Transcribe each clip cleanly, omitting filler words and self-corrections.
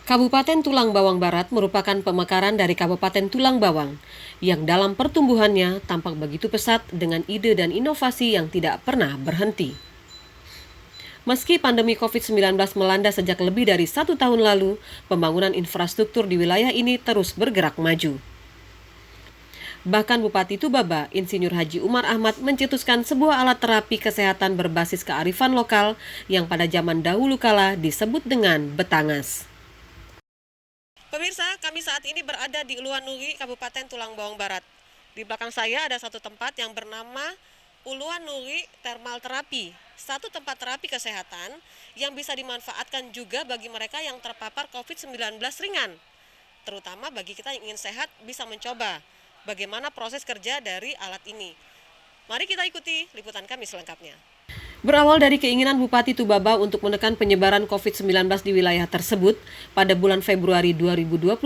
Kabupaten Tulang Bawang Barat merupakan pemekaran dari Kabupaten Tulang Bawang yang dalam pertumbuhannya tampak begitu pesat dengan ide dan inovasi yang tidak pernah berhenti. Meski pandemi COVID-19 melanda sejak lebih dari 1 tahun lalu, pembangunan infrastruktur di wilayah ini terus bergerak maju. Bahkan Bupati Tubaba, Insinyur Haji Umar Ahmad mencetuskan sebuah alat terapi kesehatan berbasis kearifan lokal yang pada zaman dahulu kala disebut dengan betangas. Pemirsa, kami saat ini berada di Uluwanuri, Kabupaten Tulang Bawang Barat. Di belakang saya ada satu tempat yang bernama Uluwanuri Thermal Therapy, satu tempat terapi kesehatan yang bisa dimanfaatkan juga bagi mereka yang terpapar COVID-19 ringan. Terutama bagi kita yang ingin sehat bisa mencoba bagaimana proses kerja dari alat ini. Mari kita ikuti liputan kami selengkapnya. Berawal dari keinginan Bupati Tubaba untuk menekan penyebaran COVID-19 di wilayah tersebut, pada bulan Februari 2021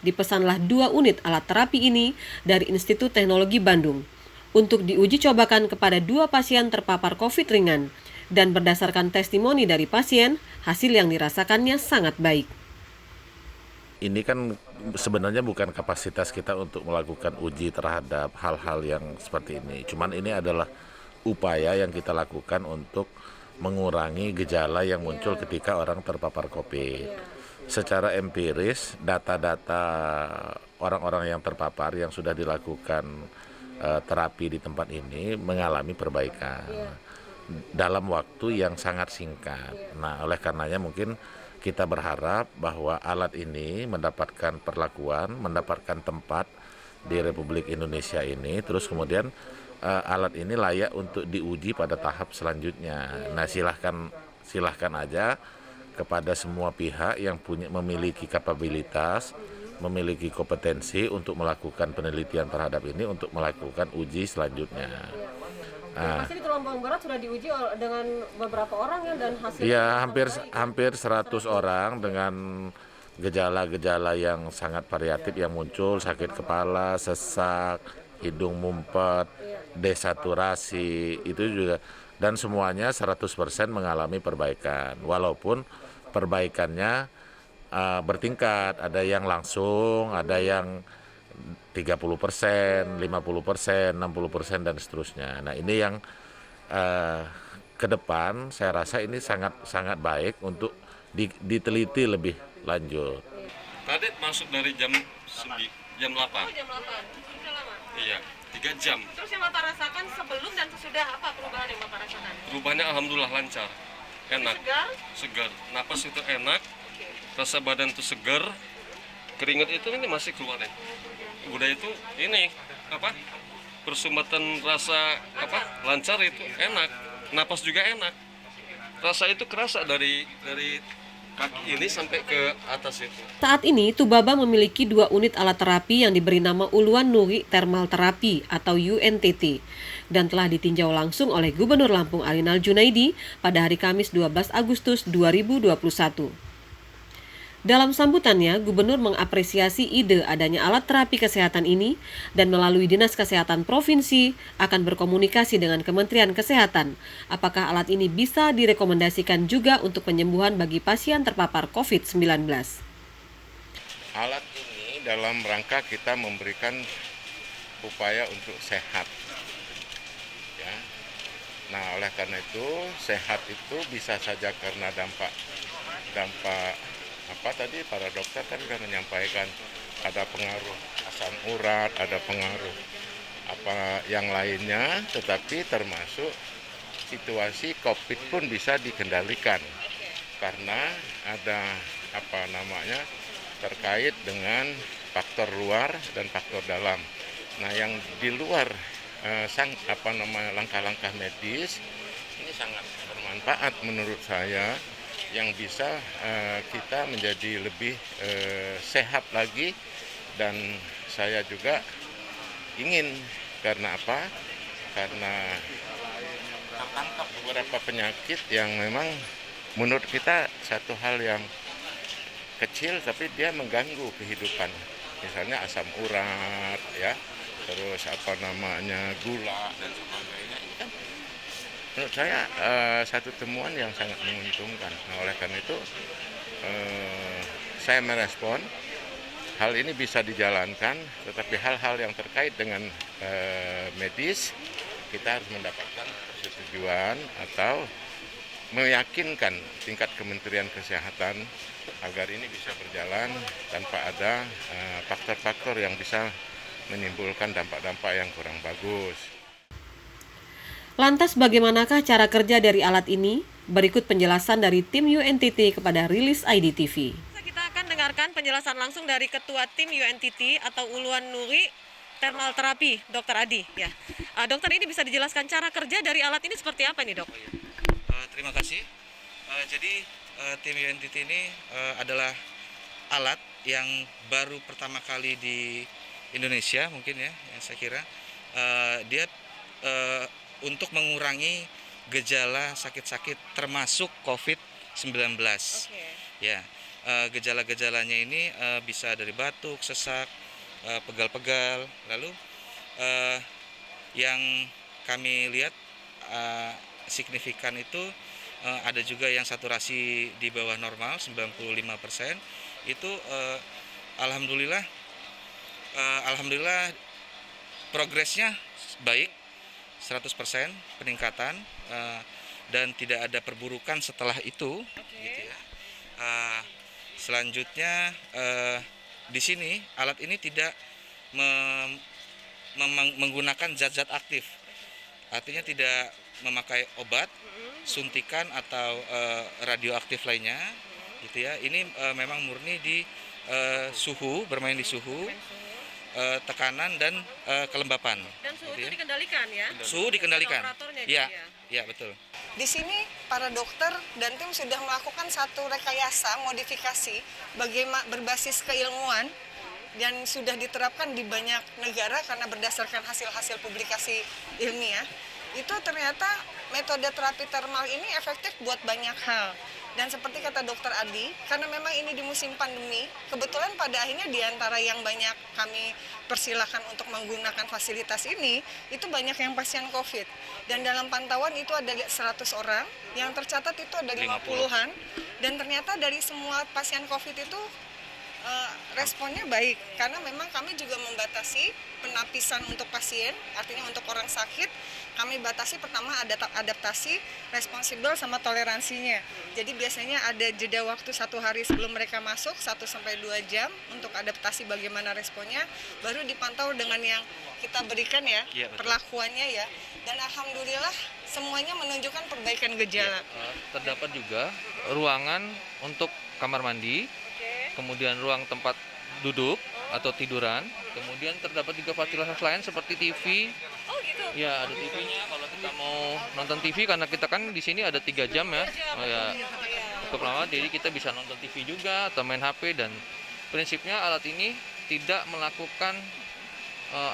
dipesanlah 2 unit alat terapi ini dari Institut Teknologi Bandung untuk diuji cobakan kepada 2 pasien terpapar COVID ringan. Dan berdasarkan testimoni dari pasien, hasil yang dirasakannya sangat baik. Ini kan sebenarnya bukan kapasitas kita untuk melakukan uji terhadap hal-hal yang seperti ini. Cuman ini adalah upaya yang kita lakukan untuk mengurangi gejala yang muncul ketika orang terpapar COVID. Secara empiris, data-data orang-orang yang terpapar yang sudah dilakukan terapi di tempat ini mengalami perbaikan dalam waktu yang sangat singkat. Nah, oleh karenanya mungkin kita berharap bahwa alat ini mendapatkan perlakuan, mendapatkan tempat di Republik Indonesia ini, terus kemudian alat ini layak untuk diuji pada tahap selanjutnya. Nah, silahkan aja kepada semua pihak yang memiliki kapabilitas, memiliki kompetensi untuk melakukan penelitian terhadap ini untuk melakukan uji selanjutnya. Pasti di Tulang Bawang Barat sudah diuji dengan beberapa orang ya dan hasilnya. Ya, hampir 100 orang dengan gejala-gejala yang sangat variatif yang muncul, sakit kepala, sesak, hidung mumpet, desaturasi, itu juga, dan semuanya 100% mengalami perbaikan. Walaupun perbaikannya bertingkat, ada yang langsung, ada yang 30%, 50%, 60% dan seterusnya. Nah, ini yang ke depan saya rasa ini sangat baik untuk diteliti lebih lanjut. Tadi masuk dari jam 8. Oh, jam 8. Sudah lama. Iya, 3 jam. Terus yang Bapak rasakan sebelum dan sesudah apa perubahan yang Bapak rasakan? Perubahannya alhamdulillah lancar. Enak. Segar. Napas itu enak. Rasa badan itu segar. Keringat itu ini masih keluar ya. Udah itu ini apa? Persumbatan rasa lancar itu enak. Napas juga enak. Rasa itu kerasa dari kaki ini sampai ke atas itu. Saat ini, Tubaba memiliki 2 unit alat terapi yang diberi nama Uluwanuri Thermal Therapy atau UNTT dan telah ditinjau langsung oleh Gubernur Lampung Arinal Junaidi pada hari Kamis 12 Agustus 2021. Dalam sambutannya, Gubernur mengapresiasi ide adanya alat terapi kesehatan ini dan melalui Dinas Kesehatan Provinsi akan berkomunikasi dengan Kementerian Kesehatan apakah alat ini bisa direkomendasikan juga untuk penyembuhan bagi pasien terpapar COVID-19. Alat ini dalam rangka kita memberikan upaya untuk sehat. Ya. Nah, oleh karena itu sehat itu bisa saja karena dampak tadi para dokter kan sudah menyampaikan ada pengaruh asam urat, ada pengaruh yang lainnya, tetapi termasuk situasi COVID pun bisa dikendalikan karena ada terkait dengan faktor luar dan faktor dalam. Nah, yang di luar langkah-langkah medis ini sangat bermanfaat menurut saya, yang bisa kita menjadi lebih sehat lagi. Dan saya juga ingin, karena apa? Karena tertangkap beberapa penyakit yang memang menurut kita satu hal yang kecil tapi dia mengganggu kehidupan. Misalnya asam urat, ya, terus gula dan sebagainya. Ini kan menurut saya satu temuan yang sangat menguntungkan. Nah, oleh karena itu saya merespon hal ini bisa dijalankan, tetapi hal-hal yang terkait dengan medis kita harus mendapatkan persetujuan atau meyakinkan tingkat Kementerian Kesehatan agar ini bisa berjalan tanpa ada faktor-faktor yang bisa menimbulkan dampak-dampak yang kurang bagus. Lantas bagaimanakah cara kerja dari alat ini? Berikut penjelasan dari tim UNTT kepada Rilis IDTV. Kita akan dengarkan penjelasan langsung dari Ketua Tim UNTT atau Uluan Nuri Thermal Terapi, Dr. Adi. Ya, dokter, ini bisa dijelaskan cara kerja dari alat ini seperti apa nih, dok? Terima kasih. Jadi tim UNTT ini adalah alat yang baru pertama kali di Indonesia mungkin ya, saya kira. Dia untuk mengurangi gejala sakit-sakit termasuk COVID-19. Ya, gejala-gejalanya ini bisa dari batuk, sesak, pegal-pegal. Lalu yang kami lihat signifikan itu ada juga yang saturasi di bawah normal 95%. Itu alhamdulillah progresnya baik, 100% peningkatan dan tidak ada perburukan setelah itu. Gitu ya. Selanjutnya di sini alat ini tidak menggunakan zat-zat aktif, artinya tidak memakai obat, suntikan atau radioaktif lainnya, gitu ya. Ini memang murni di suhu, bermain di suhu, tekanan dan kelembapan. Dan suhu gitu itu dikendalikan ya? Suhu dikendalikan. Ya, ya betul. Di sini para dokter dan tim sudah melakukan satu rekayasa modifikasi berbasis keilmuan dan sudah diterapkan di banyak negara karena berdasarkan hasil-hasil publikasi ilmiah. Itu ternyata metode terapi termal ini efektif buat banyak hal. Dan seperti kata Dokter Adi, karena memang ini di musim pandemi, kebetulan pada akhirnya di antara yang banyak kami persilakan untuk menggunakan fasilitas ini, itu banyak yang pasien COVID. Dan dalam pantauan itu ada 100 orang, yang tercatat itu ada 50-an. Dan ternyata dari semua pasien COVID itu responnya baik, karena memang kami juga membatasi penapisan untuk pasien, artinya untuk orang sakit, kami batasi pertama adaptasi, responsibel sama toleransinya. Jadi biasanya ada jeda waktu 1 hari sebelum mereka masuk, 1-2 jam untuk adaptasi bagaimana responnya, baru dipantau dengan yang kita berikan ya, perlakuannya ya. Dan alhamdulillah semuanya menunjukkan perbaikan gejala. Terdapat juga ruangan untuk kamar mandi, kemudian ruang tempat duduk atau tiduran, kemudian terdapat juga fasilitas lain seperti TV. Oh gitu? Ya, ada TV-nya kalau kita mau nonton TV, karena kita kan di sini ada 3 jam ya. Cukup lama, jadi kita bisa nonton TV juga atau main HP. Dan prinsipnya alat ini tidak melakukan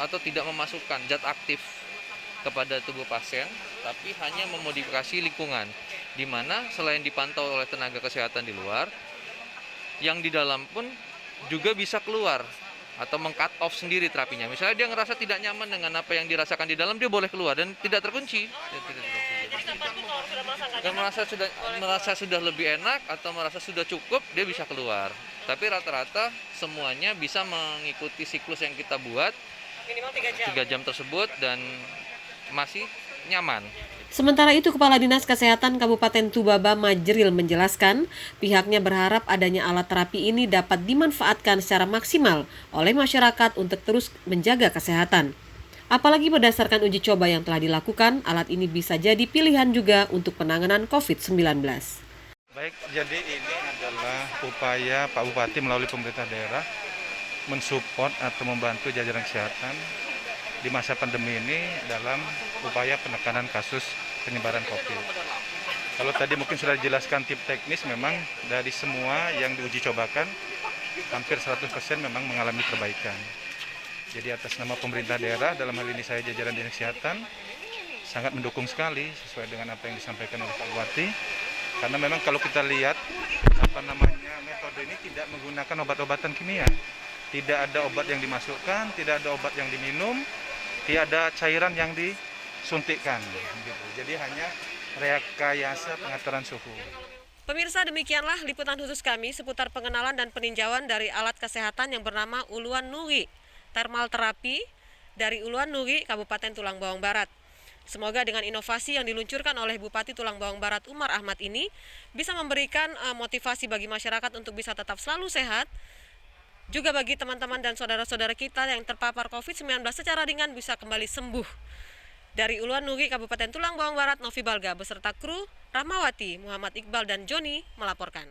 atau tidak memasukkan zat aktif kepada tubuh pasien, tapi hanya memodifikasi lingkungan, di mana selain dipantau oleh tenaga kesehatan di luar, yang di dalam pun juga bisa keluar atau meng-cut off sendiri terapinya. Misalnya dia ngerasa tidak nyaman dengan apa yang dirasakan di dalam, dia boleh keluar dan tidak terkunci. Dan merasa sudah lebih enak atau merasa sudah cukup, dia bisa keluar. Tapi rata-rata semuanya bisa mengikuti siklus yang kita buat, minimal 3 jam tersebut, dan masih nyaman. Sementara itu, Kepala Dinas Kesehatan Kabupaten Tubaba Majril menjelaskan, pihaknya berharap adanya alat terapi ini dapat dimanfaatkan secara maksimal oleh masyarakat untuk terus menjaga kesehatan. Apalagi berdasarkan uji coba yang telah dilakukan, alat ini bisa jadi pilihan juga untuk penanganan COVID-19. Baik, jadi ini adalah upaya Pak Bupati melalui pemerintah daerah mensupport atau membantu jajaran kesehatan di masa pandemi ini dalam upaya penekanan kasus penyebaran COVID. Kalau tadi mungkin sudah dijelaskan tip teknis, memang dari semua yang diuji cobakan, hampir 100% memang mengalami perbaikan. Jadi atas nama pemerintah daerah, dalam hal ini saya jajaran Dinas Kesehatan, sangat mendukung sekali sesuai dengan apa yang disampaikan oleh Pak Bupati. Karena memang kalau kita lihat, metode ini tidak menggunakan obat-obatan kimia. Tidak ada obat yang dimasukkan, tidak ada obat yang diminum, tidak ada cairan yang disuntikkan, gitu. Jadi hanya rekayasa pengaturan suhu. Pemirsa, demikianlah liputan khusus kami seputar pengenalan dan peninjauan dari alat kesehatan yang bernama Uluan Nuri Thermal Therapy dari Uluan Nuri, Kabupaten Tulang Bawang Barat. Semoga dengan inovasi yang diluncurkan oleh Bupati Tulang Bawang Barat Umar Ahmad ini bisa memberikan motivasi bagi masyarakat untuk bisa tetap selalu sehat, juga bagi teman-teman dan saudara-saudara kita yang terpapar COVID-19 secara ringan bisa kembali sembuh. Dari Uluan Nuri, Kabupaten Tulang Bawang Barat, Novi Balga beserta kru Rahmawati, Muhammad Iqbal dan Joni melaporkan.